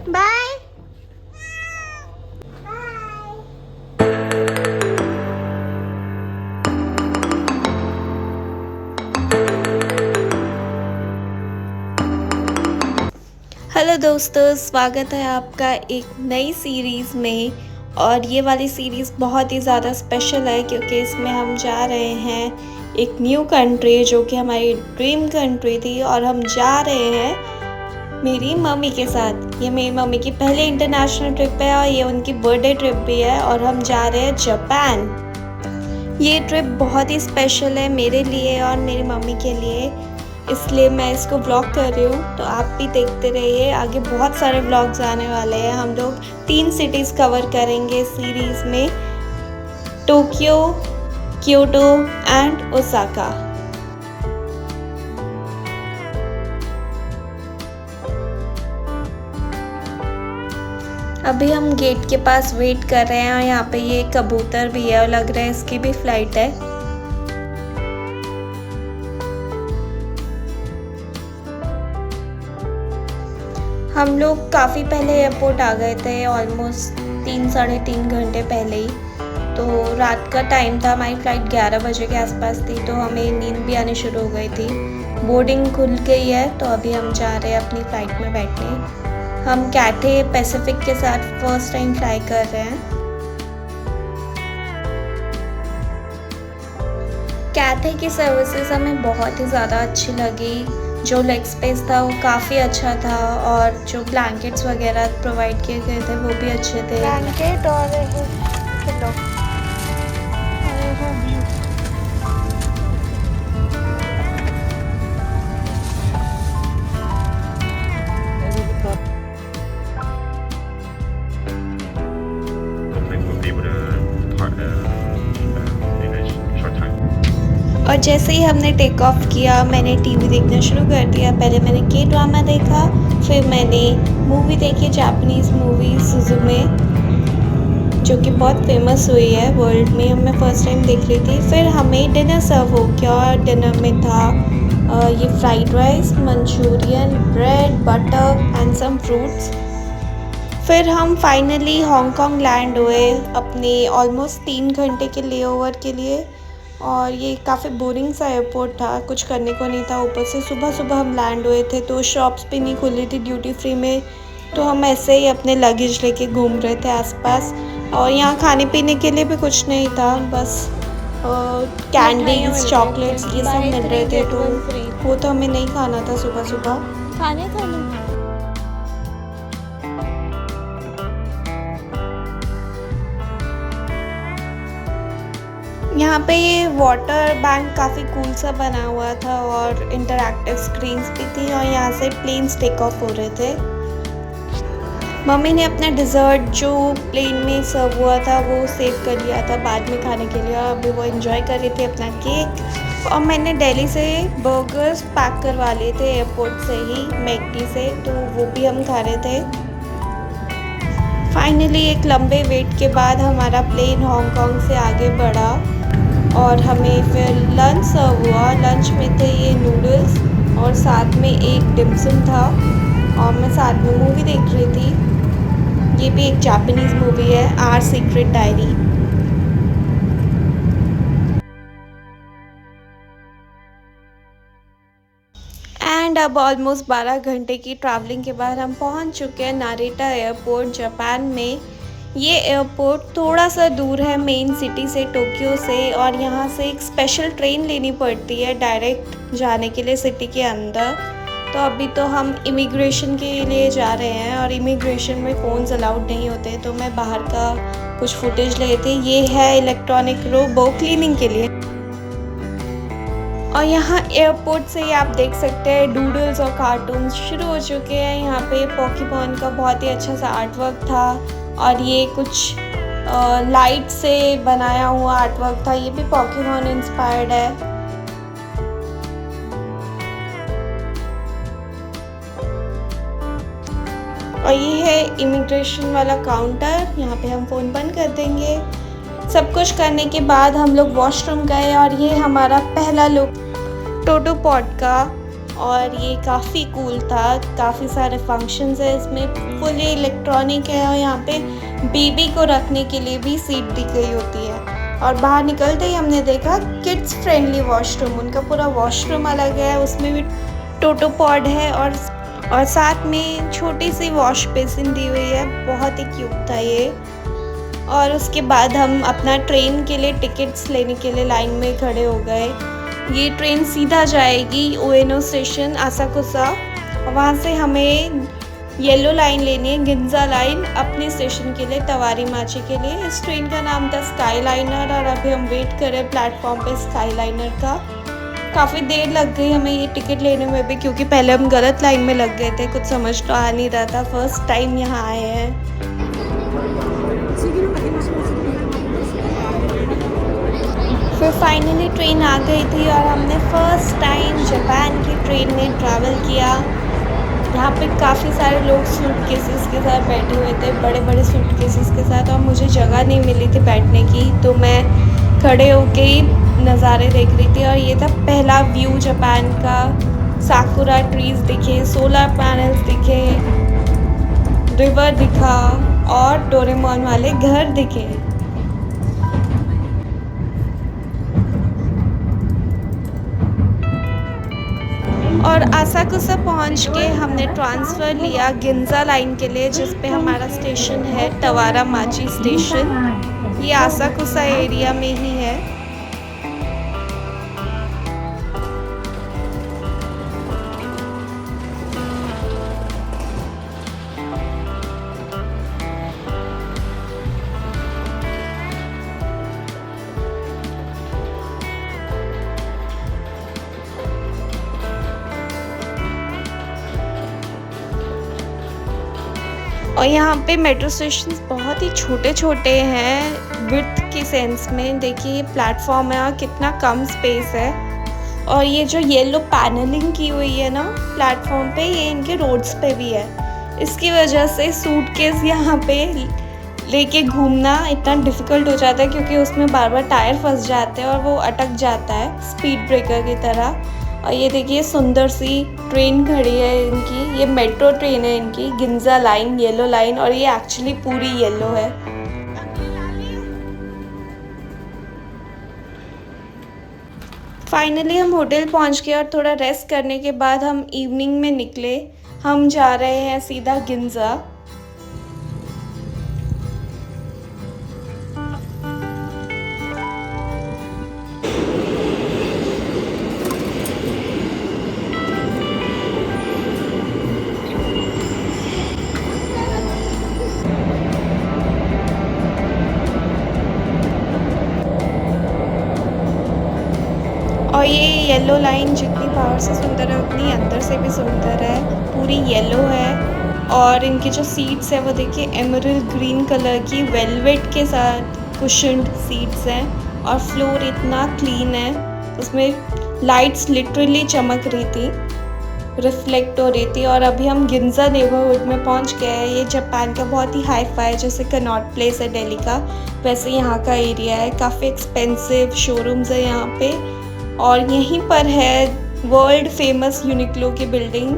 Bye. Hello दोस्तों, स्वागत है आपका एक नई सीरीज़ में। और ये वाली सीरीज़ बहुत ही ज़्यादा स्पेशल है क्योंकि इसमें हम जा रहे हैं एक न्यू कंट्री जो कि हमारी ड्रीम कंट्री थी, और हम जा रहे हैं मेरी मम्मी के साथ। ये मेरी मम्मी की पहली इंटरनेशनल ट्रिप है और ये उनकी बर्थडे ट्रिप भी है, और हम जा रहे हैं जापान। ये ट्रिप बहुत ही स्पेशल है मेरे लिए और मेरी मम्मी के लिए, इसलिए मैं इसको व्लॉग कर रही हूँ। तो आप भी देखते रहिए, आगे बहुत सारे व्लॉग्स आने वाले हैं। हम लोग 3 सिटीज़ कवर करेंगे सीरीज़ में, टोक्यो, क्योटो एंड ओसाका। अभी हम गेट के पास वेट कर रहे हैं और यहाँ पे ये कबूतर भी है और लग रहा है इसकी भी फ्लाइट है। हम लोग काफ़ी पहले एयरपोर्ट आ गए थे, ऑलमोस्ट 3 - 3.5 घंटे पहले ही। तो रात का टाइम था, हमारी फ़्लाइट 11 बजे के आसपास थी, तो हमें नींद भी आनी शुरू हो गई थी। बोर्डिंग खुल गई है, तो अभी हम जा रहे हैं अपनी फ़्लाइट में बैठने। हम कैथे पैसिफिक के साथ फर्स्ट टाइम फ्लाई कर रहे हैं। कैथे की सर्विसेज हमें बहुत ही ज़्यादा अच्छी लगी। जो लेग स्पेस था वो काफ़ी अच्छा था, और जो ब्लैंकेट्स वगैरह प्रोवाइड किए गए थे वो भी अच्छे थे। ब्लैंकेट और पिलो। और जैसे ही हमने टेक ऑफ किया, मैंने टीवी देखना शुरू कर दिया। पहले मैंने के ड्रामा देखा, फिर मैंने मूवी देखी, जापानीज़ मूवी सुजुमे, जो कि बहुत फेमस हुई है वर्ल्ड में। मैं फ़र्स्ट टाइम देख रही थी। फिर हमें डिनर सर्व हो गया, और डिनर में था ये fried rice, Manchurian, bread, butter and some fruits. फिर हम फाइनली हांगकांग लैंड हुए अपने ऑलमोस्ट 3 घंटे के लेओवर के लिए। और ये काफ़ी बोरिंग सा एयरपोर्ट था, कुछ करने को नहीं था। ऊपर से सुबह सुबह हम लैंड हुए थे, तो शॉप्स भी नहीं खुल रही थी ड्यूटी फ्री में। तो हम ऐसे ही अपने लगेज लेके घूम रहे थे आसपास। और यहाँ खाने पीने के लिए भी कुछ नहीं था, बस कैंडीज, चॉकलेट्स ये सब मिल रहे थे। तो वो तो हमें नहीं खाना था सुबह सुबह। खाने का नहीं। यहाँ पे ये वाटर बैंक काफ़ी कूल सा बना हुआ था, और इंटरैक्टिव स्क्रीन्स भी थी, और यहाँ से प्लेन्स टेक ऑफ हो रहे थे। मम्मी ने अपना डिज़र्ट जो प्लेन में सर्व हुआ था वो सेव कर लिया था बाद में खाने के लिए, और अभी वो एंजॉय कर रही थी अपना केक। और मैंने दिल्ली से बर्गर्स पैक करवा लिए थे एयरपोर्ट से ही, मैकडी से, तो वो भी हम खा रहे थे। फाइनली एक लंबे वेट के बाद हमारा प्लेन हांगकांग से आगे बढ़ा, और हमें फिर लंच सर्व हुआ। लंच में थे ये नूडल्स, और साथ में एक डिमसम था, और मैं साथ में मूवी देख रही थी। ये भी एक जापानीज़ मूवी है, आवर सीक्रेट डायरी। एंड अब ऑलमोस्ट 12 घंटे की ट्रैवलिंग के बाद हम पहुंच चुके हैं नारिटा एयरपोर्ट जापान में। ये एयरपोर्ट थोड़ा सा दूर है मेन सिटी से, टोक्यो से, और यहाँ से एक स्पेशल ट्रेन लेनी पड़ती है डायरेक्ट जाने के लिए सिटी के अंदर। तो अभी तो हम इमिग्रेशन के लिए जा रहे हैं, और इमिग्रेशन में फ़ोन्स अलाउड नहीं होते, तो मैं बाहर का कुछ फुटेज ले थी। ये है इलेक्ट्रॉनिक रोबो क्लीनिंग के लिए। और यहाँ एयरपोर्ट से ही आप देख सकते हैं डूडल्स और कार्टून्स शुरू हो चुके हैं। यहाँ पे पोकेमॉन का बहुत ही अच्छा सा आर्ट वर्क था, और ये कुछ लाइट से बनाया हुआ आर्ट वर्क था। ये भी पोकेमॉन इंस्पायर्ड है। और ये है इमिग्रेशन वाला काउंटर, यहाँ पे हम फ़ोन बंद कर देंगे। सब कुछ करने के बाद हम लोग वॉशरूम गए, और ये हमारा पहला लुक टोटो पॉड का और ये काफ़ी कूल था। काफ़ी सारे फंक्शंस है इसमें, फुली इलेक्ट्रॉनिक है और यहाँ पे बेबी को रखने के लिए भी सीट दी गई होती है। और बाहर निकलते ही हमने देखा किड्स फ्रेंडली वॉशरूम, उनका पूरा वॉशरूम अलग है, उसमें भी टोटो पॉड है और साथ में छोटी सी वॉश बेसिन दी हुई है। बहुत ही क्यूट था ये। और उसके बाद हम अपना ट्रेन के लिए टिकट्स लेने के लिए लाइन में खड़े हो गए। ये ट्रेन सीधा जाएगी उएनो स्टेशन आसाकुसा, वहाँ से हमें येलो लाइन लेनी है, गिंजा लाइन, अपने स्टेशन के लिए तवारीमाची के लिए। इस ट्रेन का नाम था स्काई लाइनर और अभी हम वेट कर रहे हैं प्लेटफॉर्म पे स्काई लाइनर का। काफ़ी देर लग गई हमें ये टिकट लेने में भी, क्योंकि पहले हम गलत लाइन में लग गए थे, कुछ समझ तो आ नहीं रहा था। फर्स्ट टाइम यहाँ आए हैं। फिर फाइनली ट्रेन आ गई थी और हमने फ़र्स्ट टाइम जापान की ट्रेन में ट्रैवल किया। यहाँ पे काफ़ी सारे लोग सूटकेसेस के साथ बैठे हुए थे, बड़े बड़े सूटकेसेस के साथ, और मुझे जगह नहीं मिली थी बैठने की, तो मैं खड़े होके ही नज़ारे देख रही थी। और ये था पहला व्यू जापान का। साकुरा ट्रीज़ दिखे, सोलर पैनल्स दिखे, रिवर दिखा और डोरेमोन वाले घर दिखे। और आसाकुसा पहुंच के हमने ट्रांसफ़र लिया गिंजा लाइन के लिए, जिस पे हमारा स्टेशन है तवारामाची स्टेशन। ये आसाकुसा एरिया में ही है। और यहाँ पे मेट्रो स्टेशंस बहुत ही छोटे छोटे हैं विड्थ के सेंस में। देखिए ये प्लेटफॉर्म है और कितना कम स्पेस है। और ये जो येलो पैनलिंग की हुई है ना प्लेटफॉर्म पे, ये इनके रोड्स पे भी है। इसकी वजह से सूटकेस यहाँ पे लेके घूमना इतना डिफ़िकल्ट हो जाता है, क्योंकि उसमें बार बार टायर फंस जाते हैं और वो अटक जाता है स्पीड ब्रेकर की तरह। और ये देखिए सुंदर सी ट्रेन खड़ी है इनकी, ये मेट्रो ट्रेन है इनकी, गिंजा लाइन, येलो लाइन, और ये एक्चुअली पूरी येलो है। फाइनली हम होटल पहुंच गए और थोड़ा रेस्ट करने के बाद हम इवनिंग में निकले। हम जा रहे हैं सीधा गिंजा। और ये येलो लाइन जितनी बाहर से सुंदर है उतनी अंदर से भी सुंदर है, पूरी येलो है। और इनकी जो सीट्स है वो देखिए एमरल्ड ग्रीन कलर की वेलवेट के साथ कुशन्ड सीट्स हैं। और फ्लोर इतना क्लीन है, उसमें लाइट्स लिटरली चमक रही थी, रिफ्लेक्ट हो रही थी। और अभी हम गिंजा नेबरहुड में पहुंच गए हैं। ये जापान का बहुत ही हाई फाई, जैसे कनॉट प्लेस है दिल्ली का, वैसे यहाँ का एरिया है। काफ़ी एक्सपेंसिव शोरूम्स है यहाँ पे। और यहीं पर है वर्ल्ड फेमस यूनिक्लो की बिल्डिंग,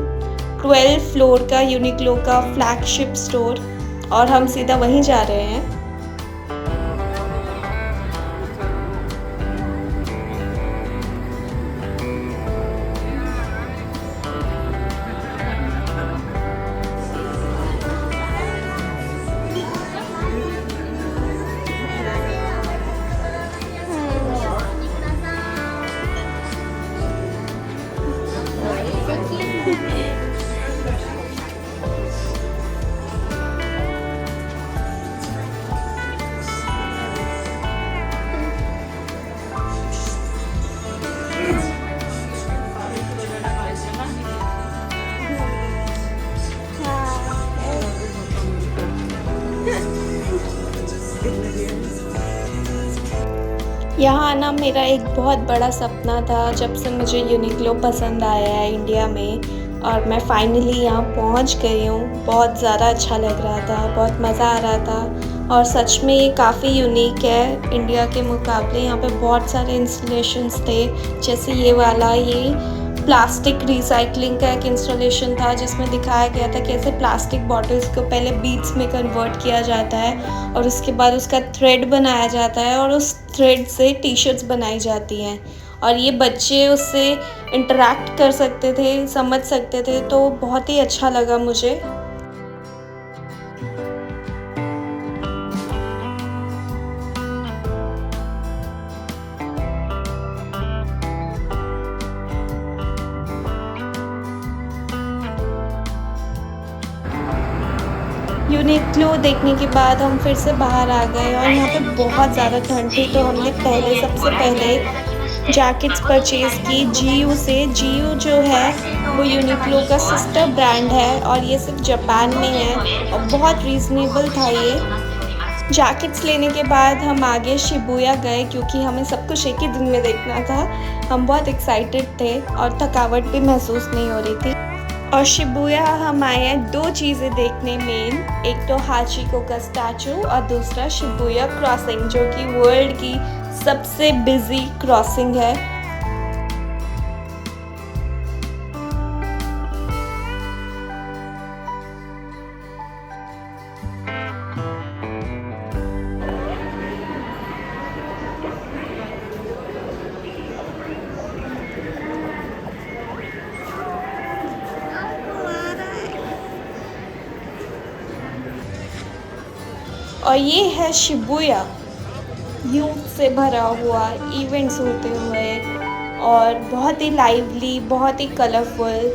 12 फ्लोर का यूनिक्लो का फ्लैगशिप स्टोर, और हम सीधा वहीं जा रहे हैं। यहाँ आना मेरा एक बहुत बड़ा सपना था, जब से मुझे यूनिक्लो पसंद आया है इंडिया में, और मैं फाइनली यहाँ पहुँच गई हूँ। बहुत ज़्यादा अच्छा लग रहा था, बहुत मज़ा आ रहा था। और सच में ये काफ़ी यूनिक है इंडिया के मुकाबले। यहाँ पे बहुत सारे इंस्टॉलेशंस थे, जैसे ये वाला, ये प्लास्टिक रिसाइकलिंग का एक इंस्टॉलेशन था जिसमें दिखाया गया था कैसे प्लास्टिक बॉटल्स को पहले बीड्स में कन्वर्ट किया जाता है और उसके बाद उसका थ्रेड बनाया जाता है और उस थ्रेड से टी शर्ट्स बनाई जाती हैं और ये बच्चे उससे इंटरेक्ट कर सकते थे, समझ सकते थे, तो बहुत ही अच्छा लगा मुझे। यूनिक्लो देखने के बाद हम फिर से बाहर आ गए और यहाँ पे बहुत ज़्यादा ठंड थी, तो हमने सबसे पहले जैकेट्स परचेज़ की जीयू से। जीयू जो है वो यूनिक्लो का सिस्टर ब्रांड है और ये सिर्फ जापान में है और बहुत रीज़नेबल था ये। जैकेट्स लेने के बाद हम आगे शिबुया गए क्योंकि हमें सब कुछ एक ही दिन में देखना था। हम बहुत एक्साइटेड थे और थकावट भी महसूस नहीं हो रही थी। और शिबुया हम आए हैं 2 चीज़ें देखने मेन, एक तो हाचिको का स्टैचू और दूसरा शिबुया क्रॉसिंग जो कि वर्ल्ड की सबसे बिजी क्रॉसिंग है। और ये है शिबुया, यूथ से भरा हुआ, इवेंट्स होते हुए और बहुत ही लाइवली, बहुत ही कलरफुल।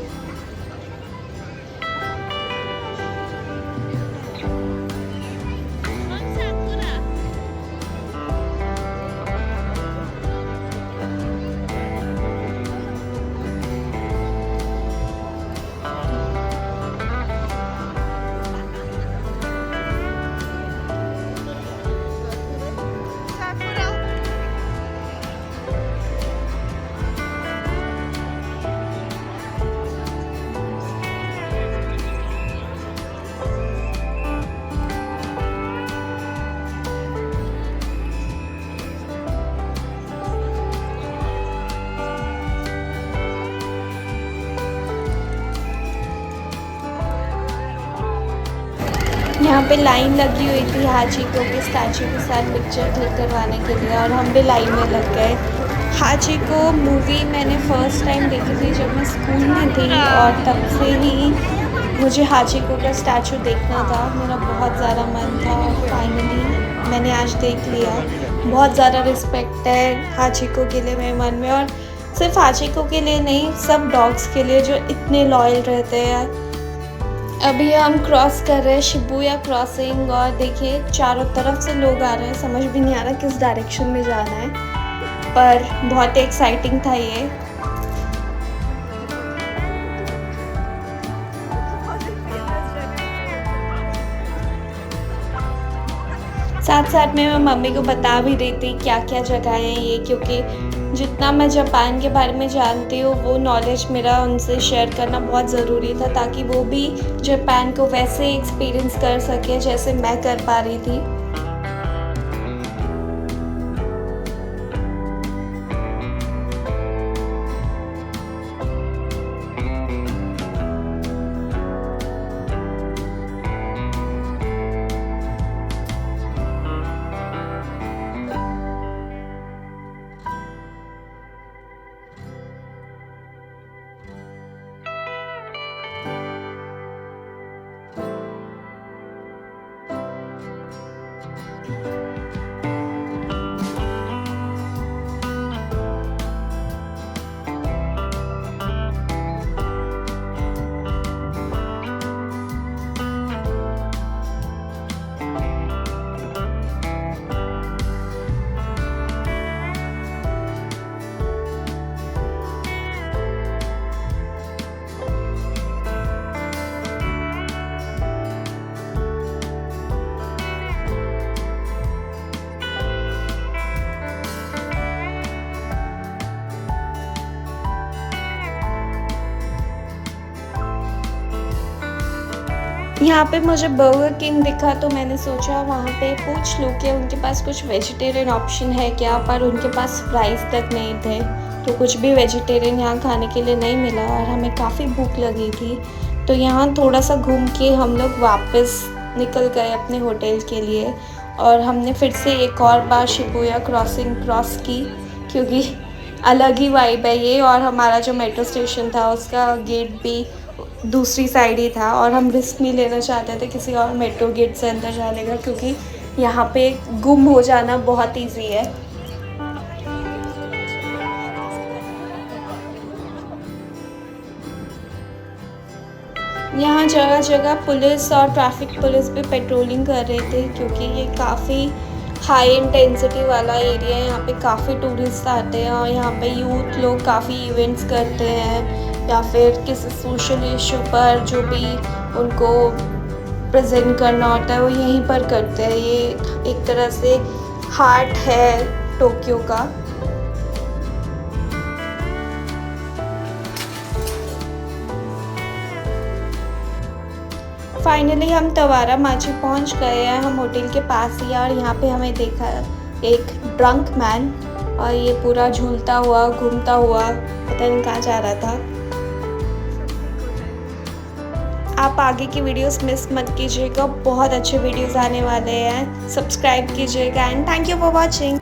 यहाँ पे लाइन लगी हुई थी हाचिको के स्टैचू के साथ पिक्चर क्लिक करवाने के लिए और हम भी लाइन में लग गए। हाचिको मूवी मैंने फ़र्स्ट टाइम देखी थी जब मैं स्कूल में थी और तब से ही मुझे हाचिको का स्टैचू देखना था। मेरा बहुत ज़्यादा मन था और फाइनली मैंने आज देख लिया। बहुत ज़्यादा रिस्पेक्ट है हाचिको के लिए मेरे मन में और सिर्फ हाचिको के लिए नहीं, सब डॉग्स के लिए जो इतने लॉयल रहते हैं। अभी हम क्रॉस कर रहे हैं शिबुया क्रॉसिंग और देखिए चारों तरफ से लोग आ रहे हैं, समझ भी नहीं आ रहा किस डायरेक्शन में जाना है, पर बहुत ही एक्साइटिंग था ये। साथ साथ में मैं मम्मी को बता भी रही थी क्या क्या जगह हैं ये, क्योंकि जितना मैं जापान के बारे में जानती हूँ वो नॉलेज मेरा उनसे शेयर करना बहुत ज़रूरी था ताकि वो भी जापान को वैसे ही एक्सपीरियंस कर सके जैसे मैं कर पा रही थी। यहाँ पे मुझे बर्गर किंग दिखा तो मैंने सोचा वहाँ पे पूछ लूँ कि उनके पास कुछ वेजिटेरियन ऑप्शन है क्या, पर उनके पास फ्राइज़ तक नहीं थे तो कुछ भी वेजिटेरियन यहाँ खाने के लिए नहीं मिला और हमें काफ़ी भूख लगी थी। तो यहाँ थोड़ा सा घूम के हम लोग वापस निकल गए अपने होटल के लिए और हमने फिर से एक और बार शिबुया क्रॉसिंग क्रॉस की, क्योंकि अलग ही वाइब है ये। और हमारा जो मेट्रो स्टेशन था उसका गेट भी दूसरी साइड ही था और हम रिस्क नहीं लेना चाहते थे किसी और मेट्रो गेट से अंदर जाने का, क्योंकि यहाँ पे गुम हो जाना बहुत ईजी है। यहाँ जगह जगह पुलिस और ट्रैफिक पुलिस भी पेट्रोलिंग कर रहे थे, क्योंकि ये काफ़ी हाई इंटेंसिटी वाला एरिया है। यहाँ पे काफ़ी टूरिस्ट आते हैं और यहाँ पे यूथ लोग काफ़ी इवेंट्स करते हैं या फिर किसी सोशल इशू पर जो भी उनको प्रेजेंट करना होता है वो यहीं पर करते हैं। ये एक तरह से हार्ट है टोक्यो का। फाइनली हम तवारा माची पहुंच गए हैं, हम होटल के पास ही है और यहाँ पे हमें देखा एक ड्रंक मैन और ये पूरा झूलता हुआ घूमता हुआ पता नहीं कहाँ जा रहा था। आप आगे की वीडियोस मिस मत कीजिएगा, बहुत अच्छे वीडियोस आने वाले हैं। सब्सक्राइब कीजिएगा and thank you for watching.